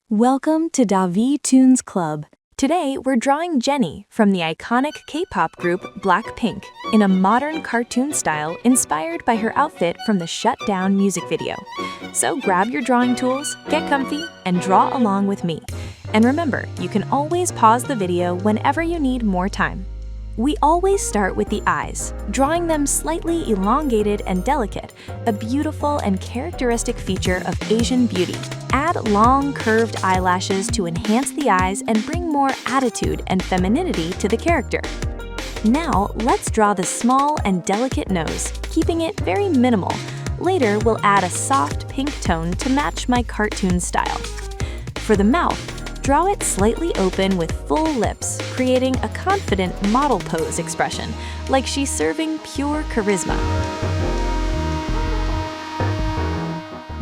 Welcome to Davi Toons Club. Today, we're drawing Jennie from the iconic K-pop group BLACKPINK in a modern cartoon style inspired by her outfit from the Shut Down music video. So grab your drawing tools, get comfy, and draw along with me. And remember, you can always pause the video whenever you need more time. We always start with the eyes, drawing them slightly elongated and delicate, a beautiful and characteristic feature of Asian beauty. Add long, curved eyelashes to enhance the eyes and bring more attitude and femininity to the character. Now, let's draw the small and delicate nose, keeping it very minimal. Later, we'll add a soft pink tone to match my cartoon style. For the mouth, draw it slightly open with full lips, creating a confident model pose expression, like she's serving pure charisma.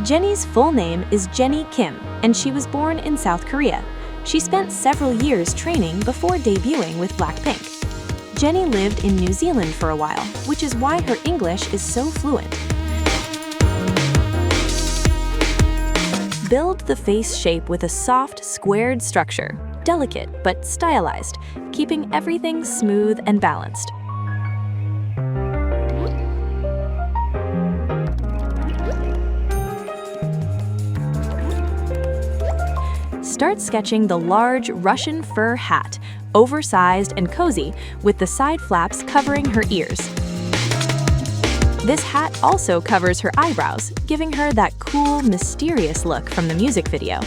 Jennie's full name is Jennie Kim, and she was born in South Korea. She spent several years training before debuting with BLACKPINK. Jennie lived in New Zealand for a while, which is why her English is so fluent. Build the face shape with a soft, squared structure, delicate but stylized, keeping everything smooth and balanced. Start sketching the large Russian fur hat, oversized and cozy, with the side flaps covering her ears. This hat also covers her eyebrows, giving her that cool, mysterious look from the music video.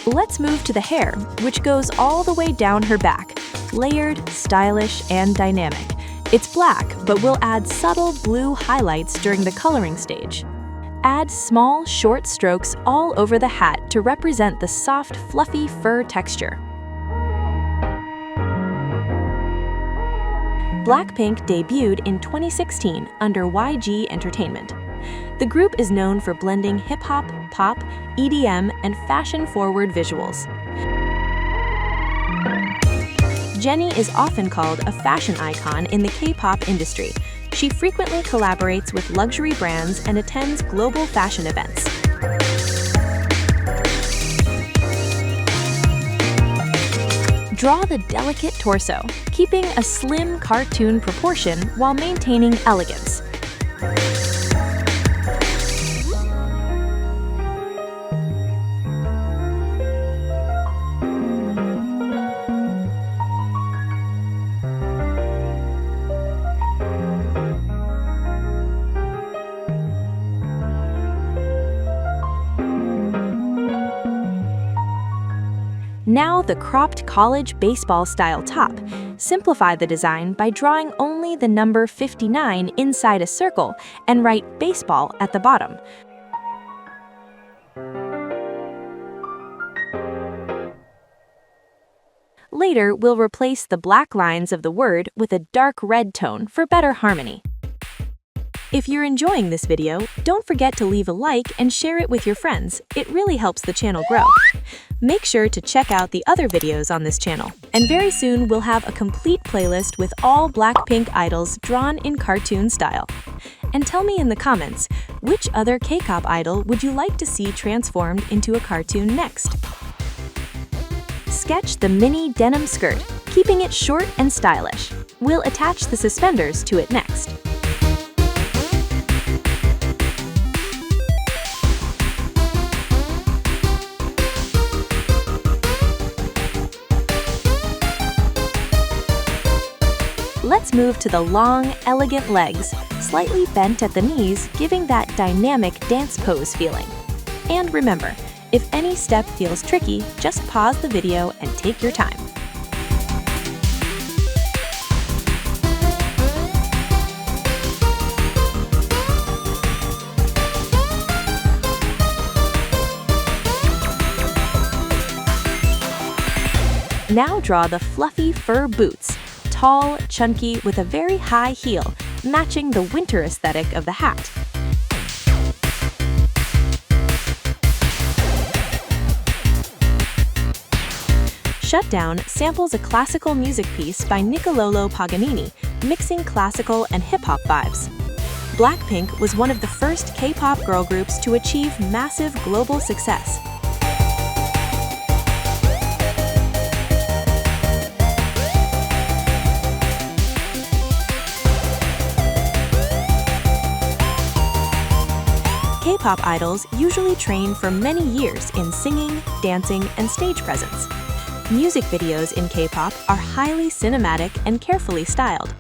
Let's move to the hair, which goes all the way down her back, layered, stylish, and dynamic. It's black, but we'll add subtle blue highlights during the coloring stage. Add small, short strokes all over the hat to represent the soft, fluffy fur texture. BLACKPINK debuted in 2016 under YG Entertainment. The group is known for blending hip-hop, pop, EDM, and fashion-forward visuals. Jennie is often called a fashion icon in the K-pop industry. She frequently collaborates with luxury brands and attends global fashion events. Draw the delicate torso, keeping a slim cartoon proportion while maintaining elegance. Now the cropped college baseball-style top. Simplify the design by drawing only the number 59 inside a circle and write baseball at the bottom. Later, we'll replace the black lines of the word with a dark red tone for better harmony. If you're enjoying this video, don't forget to leave a like and share it with your friends. It really helps the channel grow. Make sure to check out the other videos on this channel. And very soon, we'll have a complete playlist with all BLACKPINK idols drawn in cartoon style. And tell me in the comments, which other K-pop idol would you like to see transformed into a cartoon next? Sketch the mini denim skirt, keeping it short and stylish. We'll attach the suspenders to it next. Let's move to the long, elegant legs, slightly bent at the knees, giving that dynamic dance pose feeling. And remember, if any step feels tricky, just pause the video and take your time. Now draw the fluffy fur boots. Tall, chunky, with a very high heel, matching the winter aesthetic of the hat. Shut Down samples a classical music piece by Niccolò Paganini, mixing classical and hip-hop vibes. BLACKPINK was one of the first K-pop girl groups to achieve massive global success. K-pop idols usually train for many years in singing, dancing, and stage presence. Music videos in K-pop are highly cinematic and carefully styled.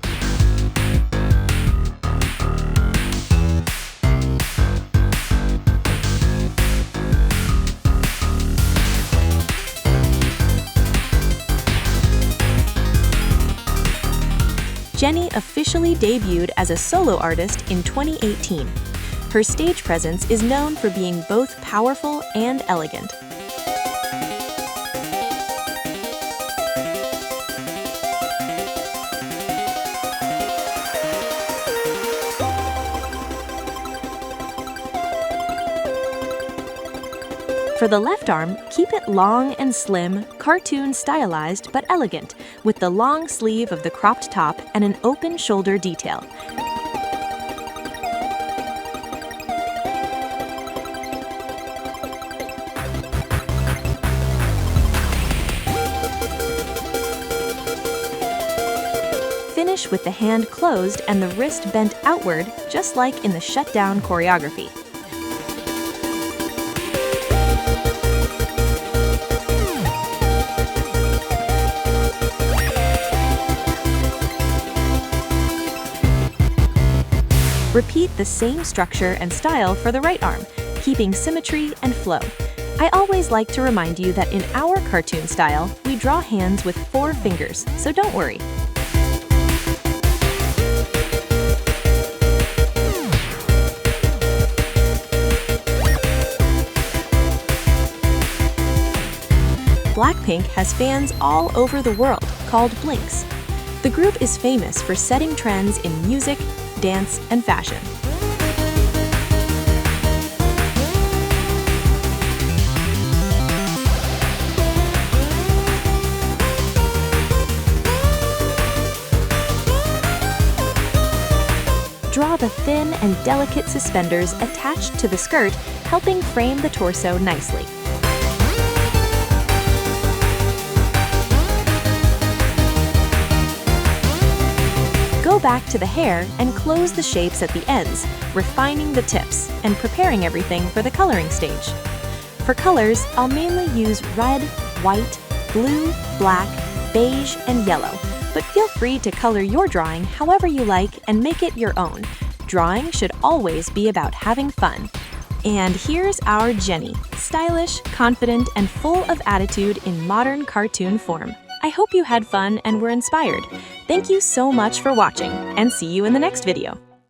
Jennie officially debuted as a solo artist in 2018. Her stage presence is known for being both powerful and elegant. For the left arm, keep it long and slim, cartoon stylized but elegant, with the long sleeve of the cropped top and an open shoulder detail. Finish with the hand closed and the wrist bent outward, just like in the shutdown choreography. Repeat the same structure and style for the right arm, keeping symmetry and flow. I always like to remind you that in our cartoon style, we draw hands with 4 fingers, so don't worry. BLACKPINK has fans all over the world, called Blinks. The group is famous for setting trends in music, dance, and fashion. Draw the thin and delicate suspenders attached to the skirt, helping frame the torso nicely. Go back to the hair and close the shapes at the ends, refining the tips and preparing everything for the coloring stage. For colors, I'll mainly use red, white, blue, black, beige, and yellow, but feel free to color your drawing however you like and make it your own. Drawing should always be about having fun. And here's our Jennie, stylish, confident, and full of attitude in modern cartoon form. I hope you had fun and were inspired. Thank you so much for watching, and see you in the next video.